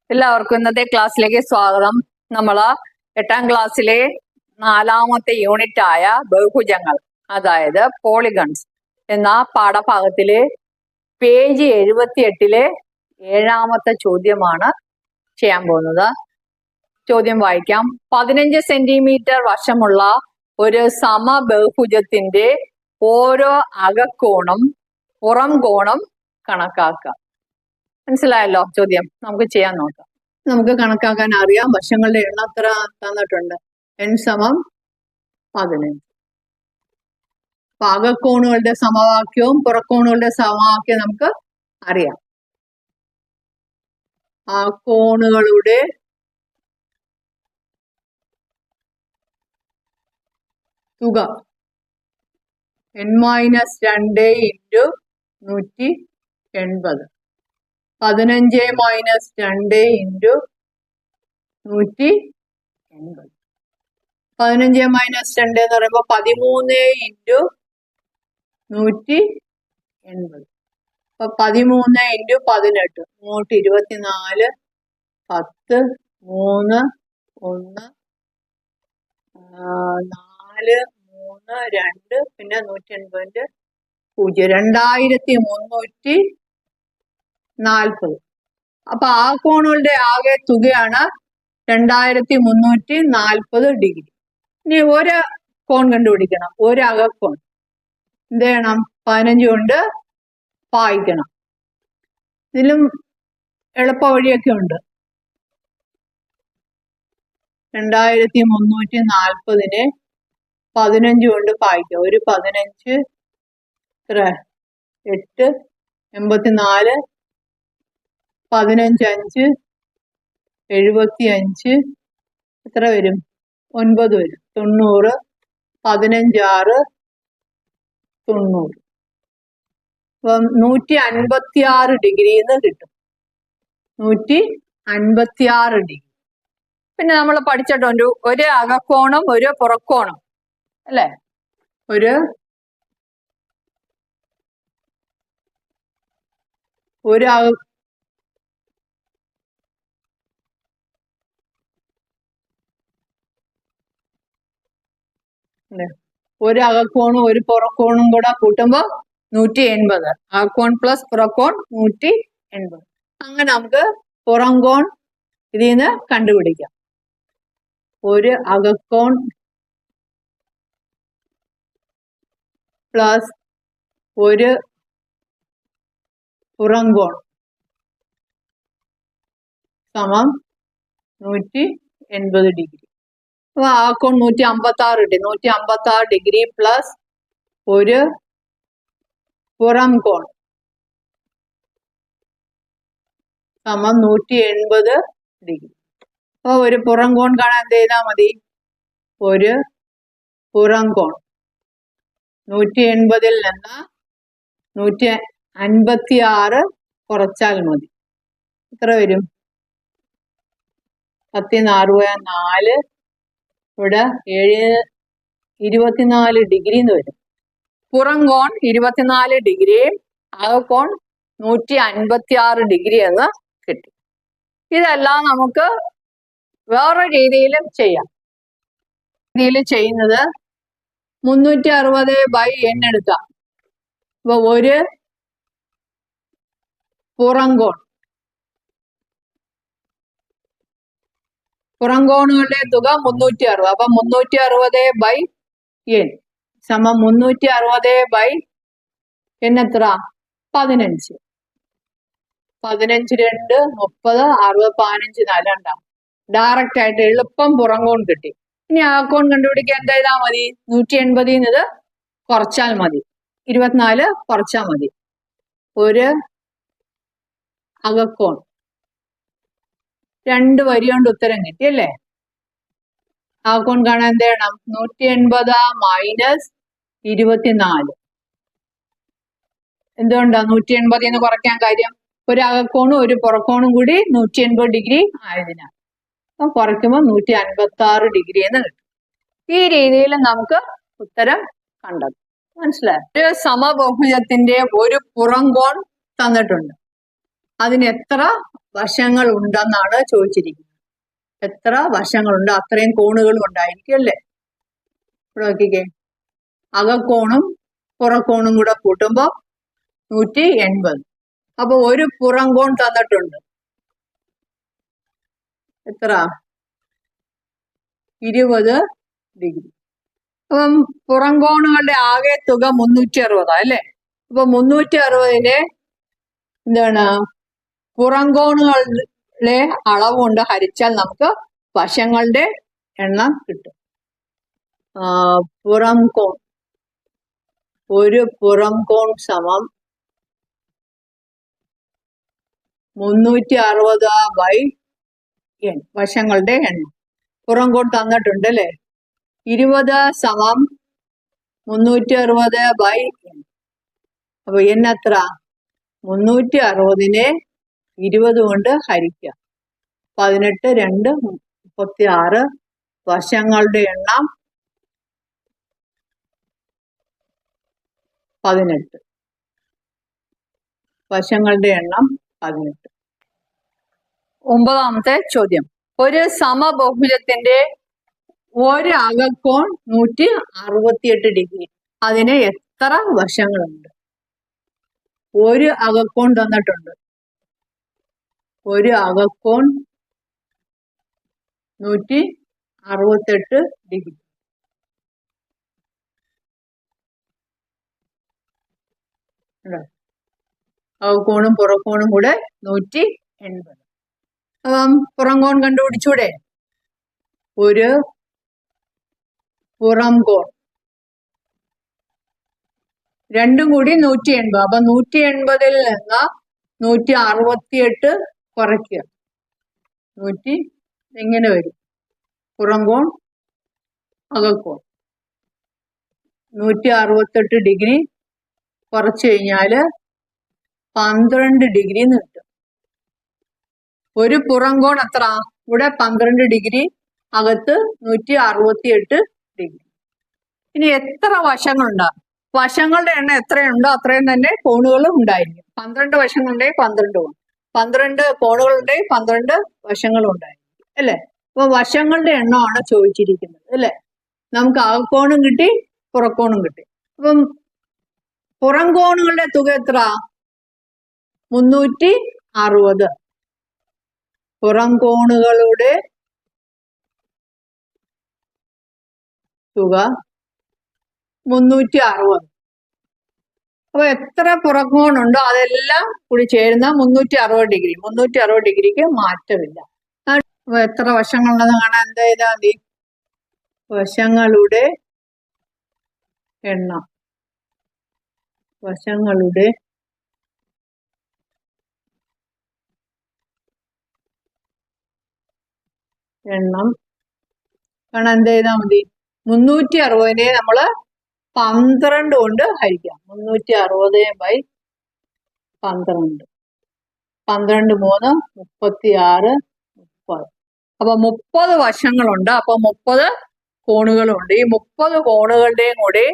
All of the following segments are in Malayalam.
എല്ലാവർക്കും ഇന്നത്തെ ക്ലാസ്സിലേക്ക് സ്വാഗതം. നമ്മള് 8ാം ക്ലാസ്സിലെ 4ാമത്തെ യൂണിറ്റ് ആയ ബഹുഭുജങ്ങൾ, അതായത് പോളിഗൺസ് എന്ന പാഠഭാഗത്തിലെ പേജ് 78-ലെ 7ാമത്തെ ചോദ്യമാണ് ചെയ്യാൻ പോകുന്നത്. ചോദ്യം വായിക്കാം. 15 സെന്റിമീറ്റർ വശമുള്ള ഒരു സമബഹുഭുജത്തിന്റെ ഓരോ അകക്കോണും പുറം കോണും കണക്കാക്കുക. മനസ്സിലായല്ലോ ചോദ്യം? നമുക്ക് ചെയ്യാൻ നോക്കാം. നമുക്ക് കണക്കാക്കാൻ അറിയാം. വശങ്ങളുടെ എണ്ണം എത്ര തന്നിട്ടുണ്ട്? n = 15. അകക്കോണുകളുടെ സമവാക്യവും പുറക്കോണുകളുടെ സമവാക്യവും നമുക്ക് അറിയാം. ആ കോണുകളുടെ തുക n-2 × 180. 15 - 2 × 180. 15 - 2 എന്ന് പറയുമ്പോൾ 13 × 180. അപ്പൊ 13 × 18 24, 10, 3, 1, 4, 3, 2, പിന്നെ 180, 2340. അപ്പൊ ആ കോണുകളുടെ ആകെ തുകയാണ് 2340 ഡിഗ്രി. ഇനി ഒരു കോൺ കണ്ടുപിടിക്കണം, ഒരു അകക്കോൺ. എന്ത് ചെയ്യണം? 15 കൊണ്ട് ഭാഗിക്കണം. ഇതിലും എളുപ്പ വഴിയൊക്കെ ഉണ്ട്. 2340-നെ 15 കൊണ്ട് ഭാഗിക്കുക. ഒരു 15 8, 84, 15 5 75, എത്ര വരും? 9 വരും. 90, 15 6 90. അപ്പം 156 ഡിഗ്രി എന്ന് കിട്ടും. 156 ഡിഗ്രി. പിന്നെ നമ്മൾ പഠിച്ചിട്ടുണ്ട് ഒരു അകക്കോണും ഒരു പുറക്കോണും, അല്ലേ? ഒരു അകക്കോണും ഒരു പുറക്കോണും കൂടെ കൂട്ടുമ്പോ 180. അകക്കോൺ പ്ലസ് പുറക്കോൺ 180. അങ്ങനെ നമുക്ക് പുറം കോൺ ഇതിൽ നിന്ന് കണ്ടുപിടിക്കാം. ഒരു അകക്കോൺ പ്ലസ് ഒരു പുറം കോൺ സമം 180 ഡിഗ്രി. അപ്പൊ ആ കോൺ 156 കിട്ടി. 156 ഡിഗ്രി പ്ലസ് ഒരു പുറം കോൺ സമം 180 ഡിഗ്രി. അപ്പൊ ഒരു പുറം കോൺ കാണാൻ എന്ത് ചെയ്താൽ മതി? ഒരു പുറം കോൺ 180-ൽ നിന്ന് 156 കുറച്ചാൽ മതി. എത്ര വരും? 10 × 4, ഇവിടെ 24 ഡിഗ്രി എന്ന് വരും. പുറം കോൺ 24 ഡിഗ്രി, അകക്കോൺ 156 ഡിഗ്രി എന്ന് കിട്ടി. ഇതെല്ലാം നമുക്ക് വേറെ രീതിയിലും ചെയ്യാം. രീതിയിൽ ചെയ്യുന്നത് 360/n എടുക്കാം. അപ്പൊ ഒരു പുറംകോൺ, പുറംകോണുകളുടെ തുക 360. അപ്പൊ 360/n സമം 360/n എത്ര? 15. 15 2 30, 60, 15 4 ഉണ്ടാവും. ഡയറക്റ്റ് ആയിട്ട് എളുപ്പം പുറംകോൺ കിട്ടി. ഇനി അകക്കോൺ കണ്ടുപിടിക്കാൻ എന്ത് ചെയ്താൽ മതി? 180-ൽ നിന്ന് കുറച്ചാൽ മതി. 24 കുറച്ചാൽ മതി. ഒരു അകക്കോൺ 2 വരി കൊണ്ട് ഉത്തരം കിട്ടി, അല്ലേ? അകക്കോൺ കാണാൻ എന്ത് ചെയ്യണം? 180 - 24. എന്തുകൊണ്ടാണ് 180 എന്ന് കുറയ്ക്കാൻ കാര്യം? ഒരു അകക്കോണും ഒരു പുറക്കോണും കൂടി 180 ഡിഗ്രി ആയതിനാൽ. അപ്പം കുറയ്ക്കുമ്പോൾ 156 ഡിഗ്രി എന്ന് കിട്ടും. ഈ രീതിയിൽ നമുക്ക് ഉത്തരം കണ്ടെത്തും. മനസ്സിലായോ? ഒരു സമബഹുഭുജത്തിന്റെ ഒരു പുറംകോൺ തന്നിട്ടുണ്ട്. അതിന് എത്ര വശങ്ങൾ ഉണ്ടെന്നാണ് ചോദിച്ചിരിക്കുന്നത്. എത്ര വശങ്ങളുണ്ട് അത്രയും കോണുകളും ഉണ്ടായിരിക്കും അല്ലേ? ഇവിടെ നോക്കിക്കേ, അകക്കോണും പുറക്കോണും കൂടെ കൂട്ടുമ്പോൾ 180. അപ്പൊ ഒരു പുറം കോൺ തന്നിട്ടുണ്ട്. എത്ര? 20 ഡിഗ്രി. അപ്പം പുറം കോണുകളുടെ ആകെ തുക 360 അല്ലേ? അപ്പൊ 360നെ എന്താണ് പുറം കോണുകളുടെ അളവ് കൊണ്ട് ഹരിച്ചാൽ നമുക്ക് വശങ്ങളുടെ എണ്ണം കിട്ടും. പുറം കോൺ, ഒരു പുറം കോൺ സമം 360/n, വശങ്ങളുടെ എണ്ണം. പുറം കോൺ തന്നിട്ടുണ്ട് അല്ലേ? 20 സമം 360/n. അപ്പൊ n എത്ര? 360നെ 20 കൊണ്ട് ഹരിക്കുക. 18 2 36. വശങ്ങളുടെ എണ്ണം 18. വശങ്ങളുടെ എണ്ണം 18. 9ാമത്തെ ചോദ്യം. ഒരു സമബഹുഭുജത്തിന്റെ ഒരു അകക്കോൺ 168 ഡിഗ്രി. അതിന് എത്ര വശങ്ങളുണ്ട്? ഒരു അകക്കോൺ തന്നിട്ടുണ്ട്. ഒരു അകക്കോൺ 168 ഡിഗ്രി. അകക്കോണും പുറക്കോണും കൂടെ 180. അപ്പം പുറം കോൺ കണ്ടുപിടിച്ചൂടെ? ഒരു പുറം കോൺ രണ്ടും കൂടി 180. അപ്പൊ 180ൽ നിന്ന് 168 കുറയ്ക്കുക. എങ്ങനെ വരും? പുറം കോൺ അകക്കോൺ 168 ഡിഗ്രി കുറച്ച് കഴിഞ്ഞാല് 12 ഡിഗ്രി എന്ന് കിട്ടും. ഒരു പുറം കോൺ എത്ര? ഇവിടെ 12 ഡിഗ്രി, അകത്ത് 168 ഡിഗ്രി. ഇനി എത്ര വശങ്ങളുണ്ടാകും? വശങ്ങളുടെ എണ്ണം എത്രയുണ്ടോ അത്രയും തന്നെ കോണുകളും ഉണ്ടായിരിക്കും. 12 വശങ്ങളുണ്ടെങ്കിൽ 12 കോൺ, 12 കോണുകളുണ്ടെങ്കിൽ 12 വശങ്ങളും ഉണ്ടായിരിക്കും അല്ലെ? അപ്പൊ വശങ്ങളുടെ എണ്ണമാണ് ചോദിച്ചിരിക്കുന്നത് അല്ലെ? നമുക്ക് അകക്കോണും കിട്ടി, പുറക്കോണും കിട്ടി. അപ്പം പുറം കോണുകളുടെ തുക എത്ര? 360. പുറം കോണുകളുടെ തുക 360. അപ്പൊ എത്ര പുറംകോണുണ്ടോ അതെല്ലാം കൂടി ചേരുന്ന 360 ഡിഗ്രി. 360 ഡിഗ്രിക്ക് മാറ്റമില്ല. അപ്പൊ എത്ര വശങ്ങളുണ്ടെന്ന് കാണാൻ എന്ത് ചെയ്താൽ മതി? വശങ്ങളുടെ എണ്ണം. വശങ്ങളുടെ എണ്ണം കാണാൻ എന്ത് ചെയ്താൽ മതി? 360നെ നമ്മള് 12 കൊണ്ട് ഹരിക്കാം. 360/12. 12 3 36 30. അപ്പൊ 30 വശങ്ങളുണ്ട്. അപ്പൊ 30 കോണുകളുണ്ട്. ഈ 30 കോണുകളുടെയും കൂടി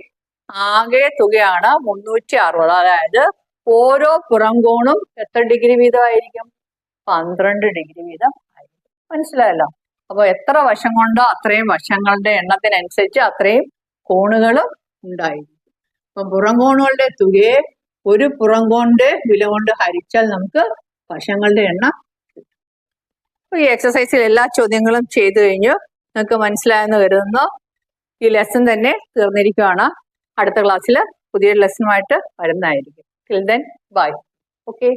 ആകെ തുകയാണ് 360. അതായത് ഓരോ പുറം കോണും എത്ര ഡിഗ്രി വീതമായിരിക്കും? 12 ഡിഗ്രി വീതം ആയിരിക്കും. മനസ്സിലായല്ലോ? അപ്പൊ എത്ര വശം കൊണ്ടോ അത്രയും വശങ്ങളുടെ എണ്ണത്തിനനുസരിച്ച് അത്രയും കോണുകളും ഉണ്ടായിരിക്കും. അപ്പൊ പുറം കോണുകളുടെ തുകയെ ഒരു പുറം കോണിന്റെ വില കൊണ്ട് ഹരിച്ചാൽ നമുക്ക് വശങ്ങളുടെ എണ്ണം കിട്ടും. ഈ എക്സസൈസിൽ എല്ലാ ചോദ്യങ്ങളും ചെയ്തു കഴിഞ്ഞു. നിങ്ങൾക്ക് മനസ്സിലായെന്ന് കരുതുന്നു. ഈ ലെസൺ തന്നെ തീർന്നിരിക്കുകയാണ്. അടുത്ത ക്ലാസ്സിൽ പുതിയൊരു ലെസണുമായിട്ട് വരുന്നതായിരിക്കും. Till then bye. ഓക്കെ.